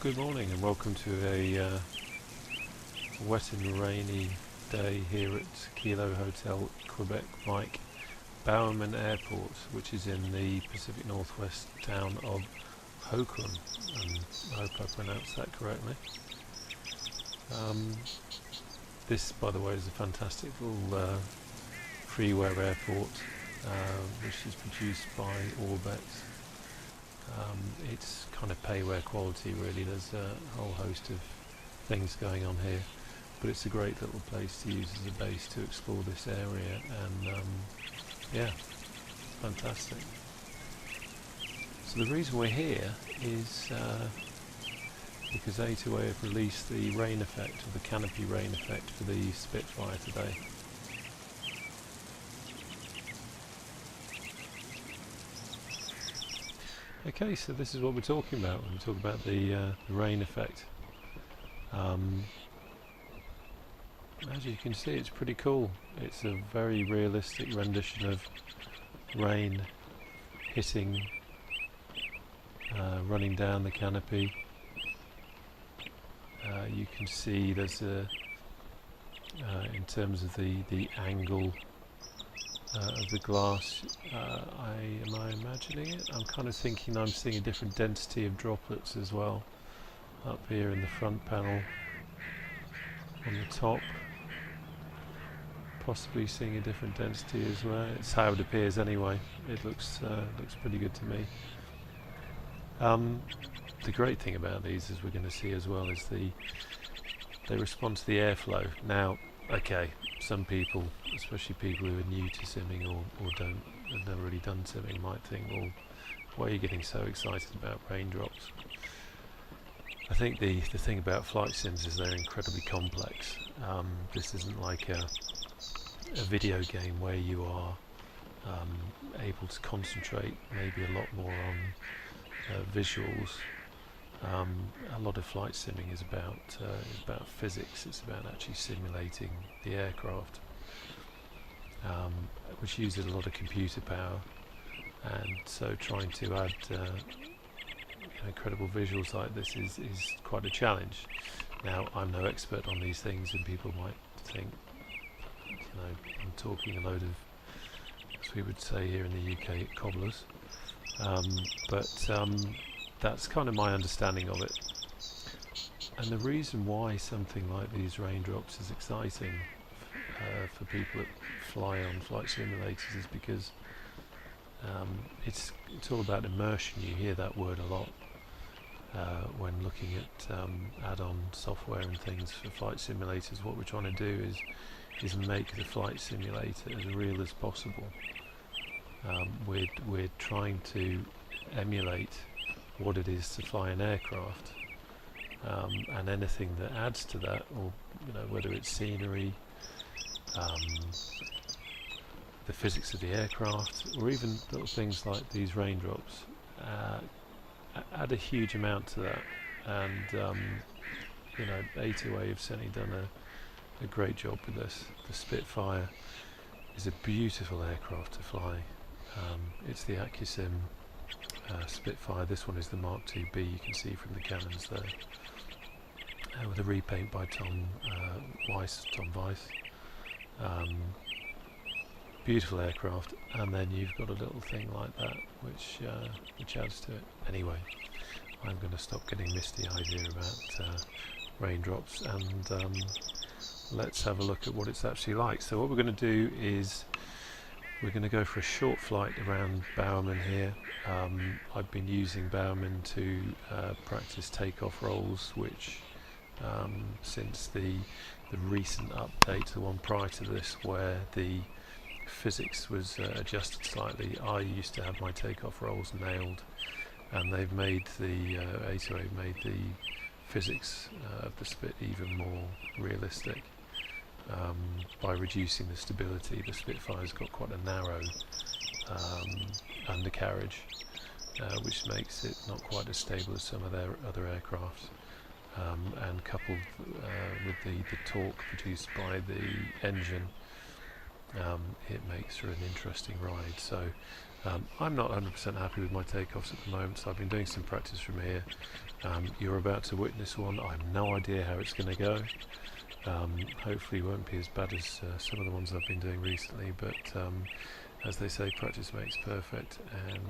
Good morning and welcome to a wet and rainy day here at Kilo Hotel Quebec Mike Bowerman Airport, which is in the Pacific Northwest town of Hokum, and I hope I pronounced that correctly. This, by the way, is a fantastic little freeware airport which is produced by ORBX. It's kind of payware quality really. There's a whole host of things going on here, but it's a great little place to use as a base to explore this area, and yeah, fantastic. So the reason we're here is because A2A have released the rain effect, or the canopy rain effect, for the Spitfire today. Okay, so this is what we're talking about when we talk about the rain effect. As you can see, it's pretty cool. It's a very realistic rendition of rain hitting, running down the canopy. You can see there's a, in terms of the angle of the glass, am I imagining it? I'm kind of thinking I'm seeing a different density of droplets as well up here in the front panel on the top. Possibly seeing a different density as well. It's how it appears anyway. It looks pretty good to me. The great thing about these, as we're going to see as well, is they respond to the airflow. Now, okay, some people, especially people who are new to simming or have never really done simming, might think, well, why are you getting so excited about raindrops? I think the thing about flight sims is they're incredibly complex. This isn't like a video game where you are able to concentrate maybe a lot more on visuals. A lot of flight simming is about physics. It's about actually simulating the aircraft, which uses a lot of computer power, and so trying to add incredible visuals like this is quite a challenge. Now, I'm no expert on these things, and people might think, I'm talking a load of, as we would say here in the UK, cobblers, but that's kind of my understanding of it. And the reason why something like these raindrops is exciting for people that fly on flight simulators is because it's all about immersion. You hear that word a lot when looking at add-on software and things for flight simulators. What we're trying to do is make the flight simulator as real as possible. We're trying to emulate what it is to fly an aircraft, and anything that adds to that, or whether it's scenery, the physics of the aircraft, or even little things like these raindrops, add a huge amount to that. And A2A have certainly done a great job with this. The Spitfire is a beautiful aircraft to fly. It's the Accu-sim Spitfire. This one is the Mark IIB, you can see from the cannons there, with a repaint by Tom Weiss. Beautiful aircraft, and then you've got a little thing like that which adds to it. Anyway, I'm going to stop getting misty-eyed here about raindrops, and let's have a look at what it's actually like. So what we're going to do is we're going to go for a short flight around Bowerman here. I've been using Bowerman to practice takeoff rolls, which since the recent update, the one prior to this, where the physics was adjusted slightly, I used to have my takeoff rolls nailed, and they've made the A2A made the physics of the Spit even more realistic. By reducing the stability, the Spitfire's got quite a narrow undercarriage, which makes it not quite as stable as some of their other aircraft. And coupled with the torque produced by the engine, it makes for an interesting ride. So I'm not 100% happy with my takeoffs at the moment, so I've been doing some practice from here. You're about to witness one. I have no idea how it's going to go. Hopefully it won't be as bad as some of the ones I've been doing recently, but as they say, practice makes perfect, and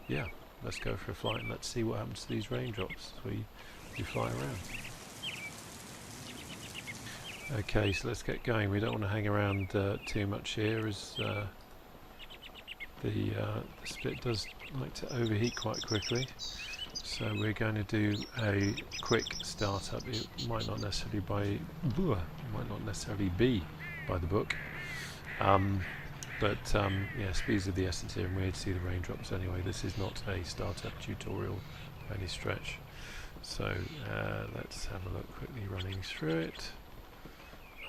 yeah, let's go for a flight and let's see what happens to these raindrops as we fly around. Okay, so let's get going. We don't want to hang around too much here, as the Spit does like to overheat quite quickly. So we're going to do a quick startup. It might not necessarily be by the book, but yeah, speed's of the essence here, and we're here to see the raindrops anyway. This is not a startup tutorial by any stretch. So let's have a look quickly running through it.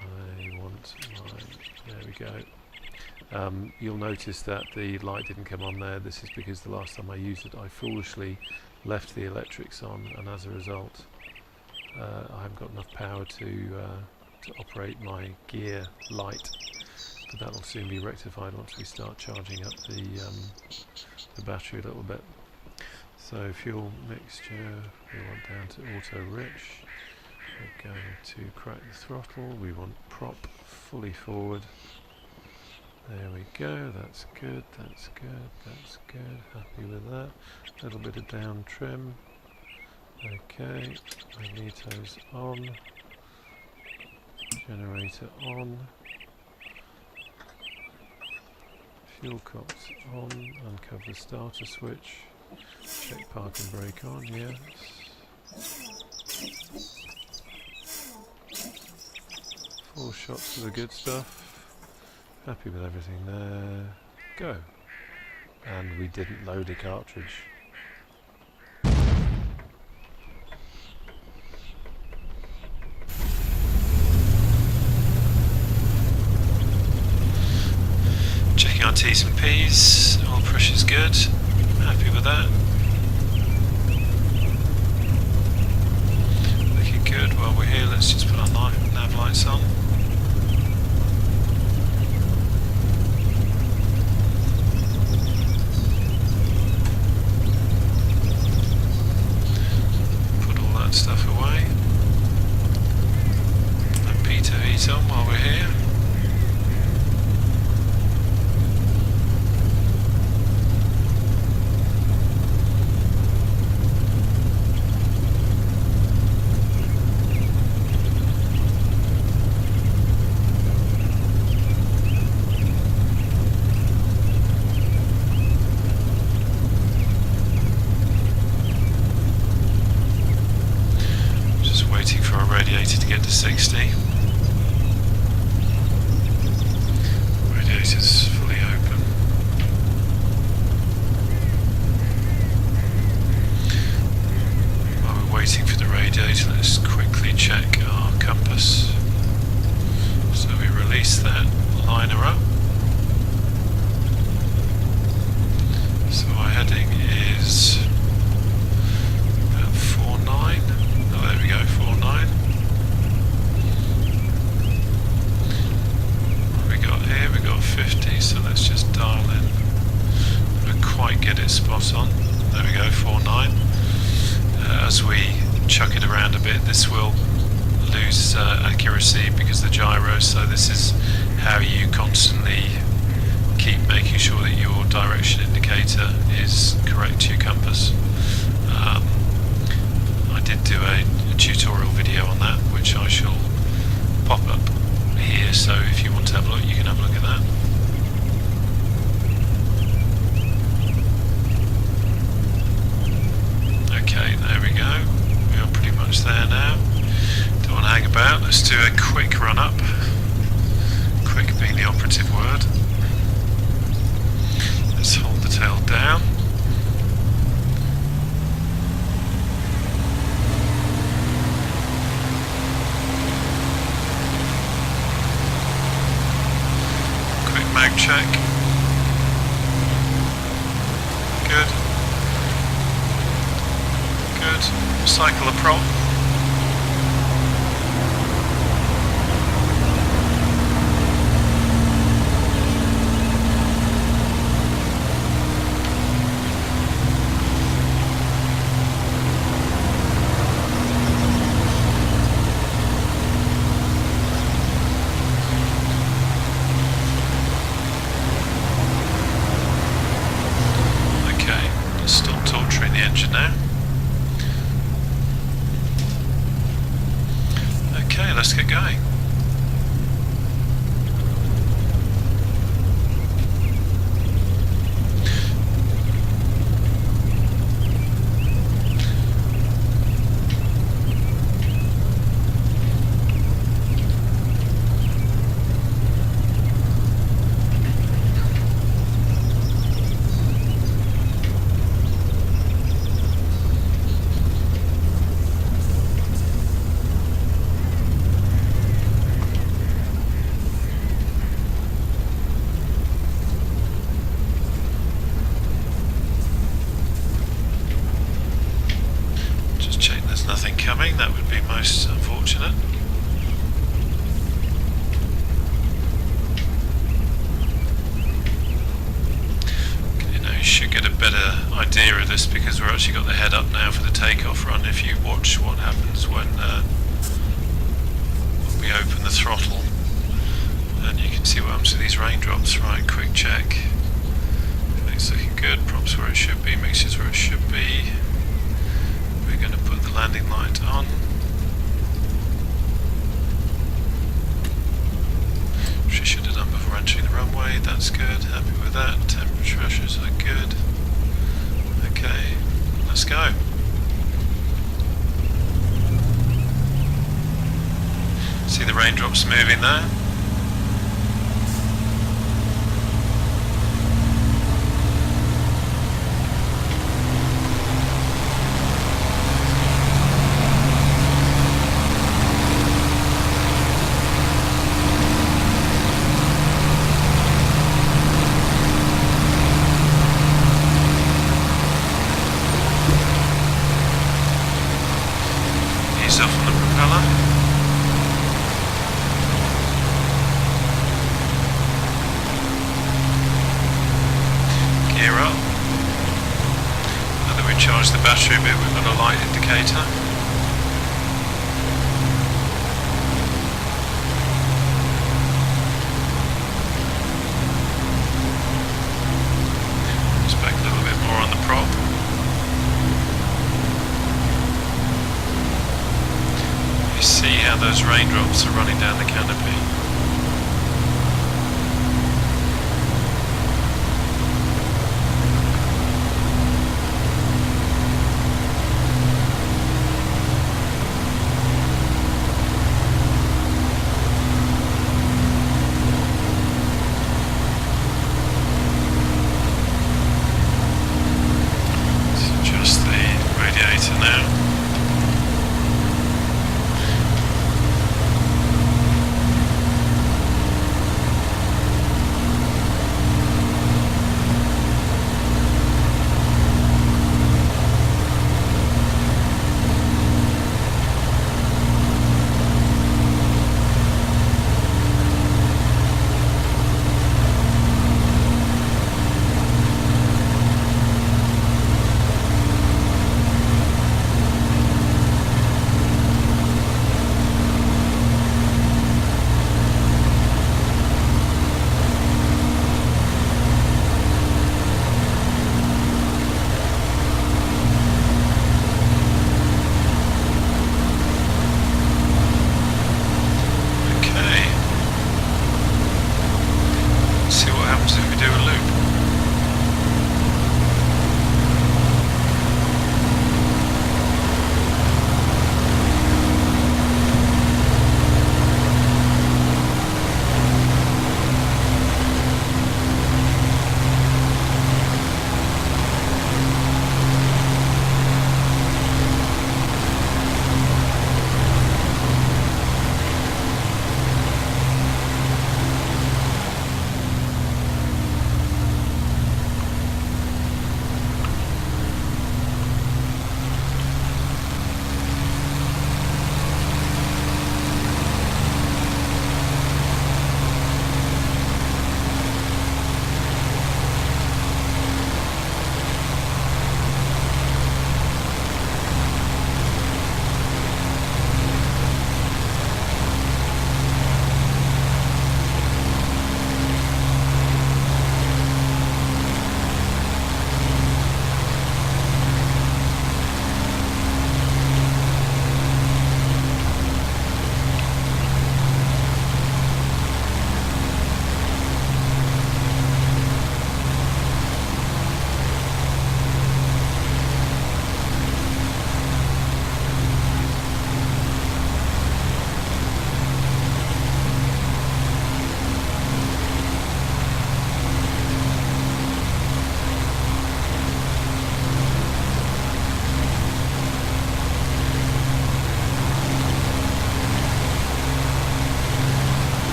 I want my, there we go. You'll notice that the light didn't come on there. This is because the last time I used it I foolishly left the electrics on, and as a result I haven't got enough power to operate my gear light, but that will soon be rectified once we start charging up the battery a little bit. So fuel mixture, we want down to auto rich. We're going to crack the throttle. We want prop fully forward. There we go, that's good, that's good, that's good, happy with that. A little bit of down trim. Okay, magnetos on, generator on, fuel cops on, uncover the starter switch, check park and brake on, yes. 4 shots of the good stuff. Happy with everything there. Go. And we didn't load a cartridge. Checking our T's and P's. All pressure's good. Happy with that. Looking good. While we're here, let's just put our nav lights on. Stuff away, and P2 on while we're here. Waiting for our radiator to get to 60. Radiator's fully open. While we're waiting for the radiator, let's quickly check our compass. So we release that liner up. So our heading is about 49. Oh, there we go, 49. What have we got here? We've got 50, so let's just dial in. Don't quite get it spot on. There we go, 49. As we chuck it around a bit, this will lose accuracy because of the gyro, so this is how you constantly keep making sure that your direction indicator is correct to your compass. I did do a tutorial video on that, which I shall pop up here, so if you want to have a look, you can have a look at that. Okay, there we go. We are pretty much there now. Don't want to hang about. Let's do a quick run up. Quick being the operative word. Let's hold the tail down. Mag check. Good. Good. Cycle the prop. engine now. Okay, let's get going. Nothing coming, that would be most unfortunate. Okay, now you should get a better idea of this because we're actually got the head up now for the takeoff run. If you watch what happens when we open the throttle, and you can see what happens to these raindrops. Right, quick check. Everything's looking good, props where it should be, mixtures where it should be. We're going to put the landing light on. Which we should have done before entering the runway. That's good. Happy with that. Temperature pressures are good. Okay, let's go. See the raindrops moving there? Off on the propeller. Gear up. Now that we charge the battery a bit, we've got a light indicator. Just back a little bit more on the prop. See how those raindrops are running down the canopy. Let's adjust the radiator now.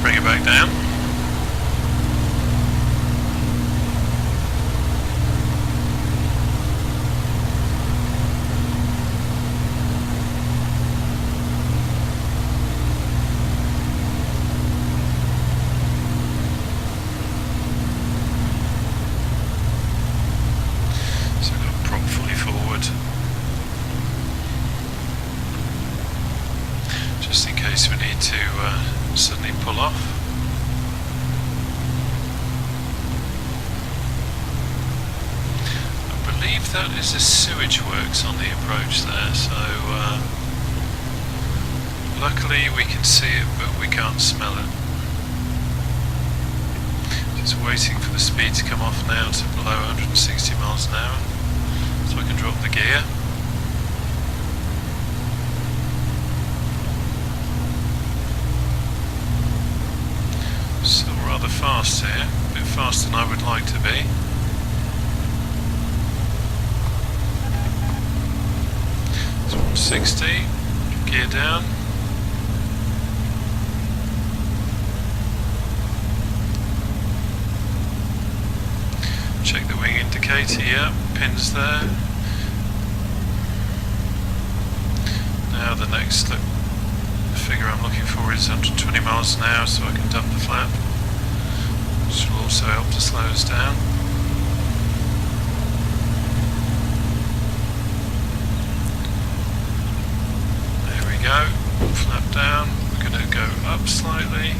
bring it back down. So I've got prop fully forward, just in case we need to suddenly pull off. I believe that is a sewage works on the approach there, so luckily we can see it but we can't smell it. Just waiting for the speed to come off now to below 160 miles an hour so I can drop the gear. Still rather fast here, a bit faster than I would like to be. It's 160, gear down. Check the wing indicator, yeah, pins there. Now the next figure I'm looking for is 120 miles an hour, so I can dump the flap, which will also help to slow us down. There we go, flap down, we're going to go up slightly.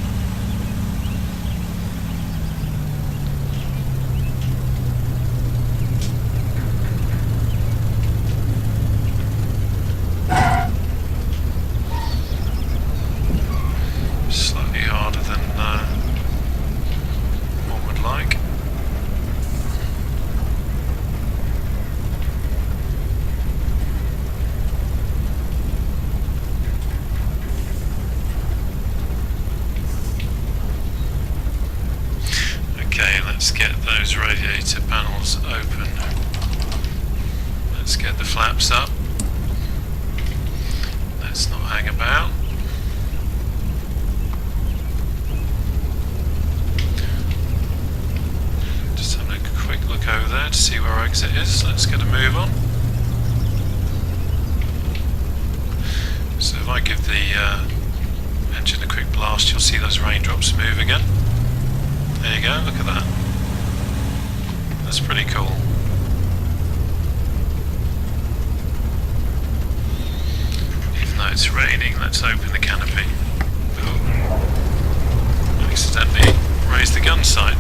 Let's get those radiator panels open. Let's get the flaps up. Let's not hang about. Just having a quick look over there to see where our exit is. Let's get a move on. So if I give the engine a quick blast, you'll see those raindrops move again. There you go, look at that. That's pretty cool. Even though it's raining, let's open the canopy. Ooh. Accidentally raised the gun sight.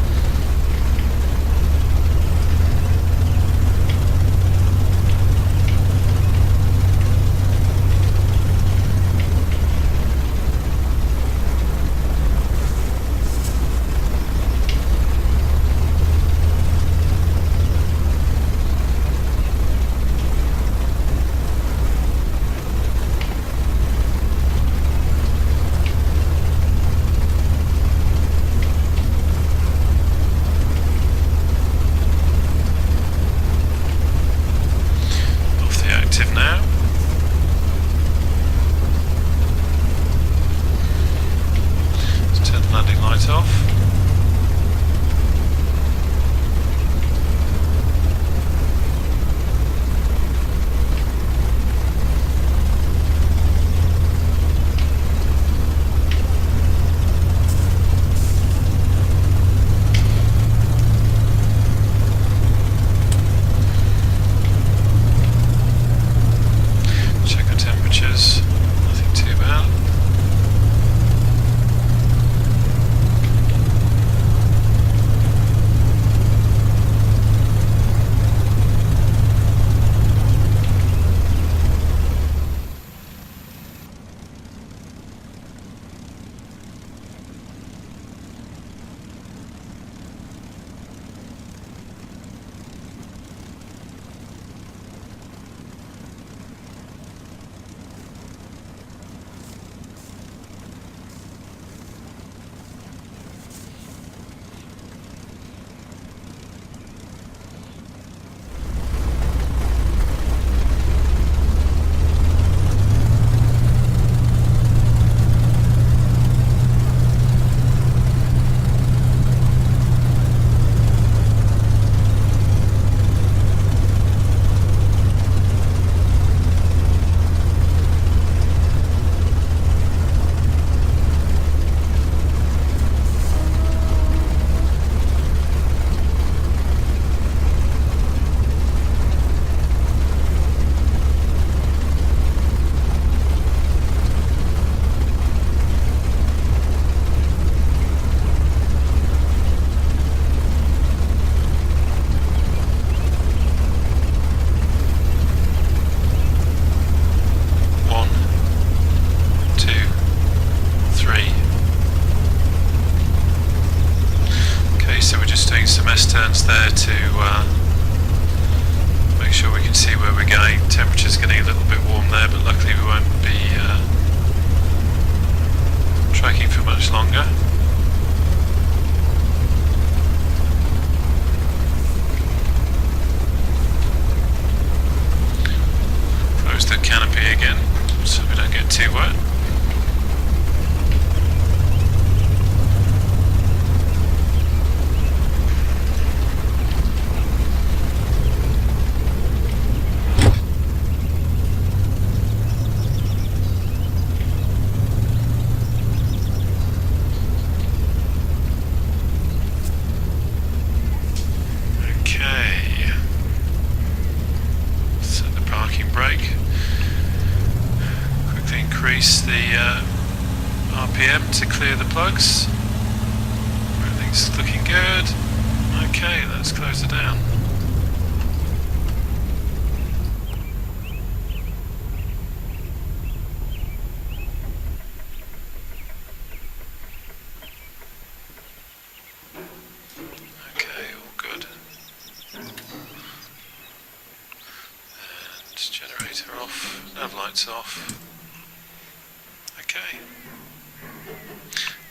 lights there to make sure we can see where we're going. Temperature's getting a little bit warm there, but luckily we won't be tracking for much longer. Close the canopy again so we don't get too wet. Increase the RPM to clear the plugs. Everything's looking good. Okay, let's close it down. Okay, all good. And generator off, nav lights off. Okay,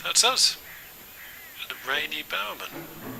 that's us at a rainy Bowerman.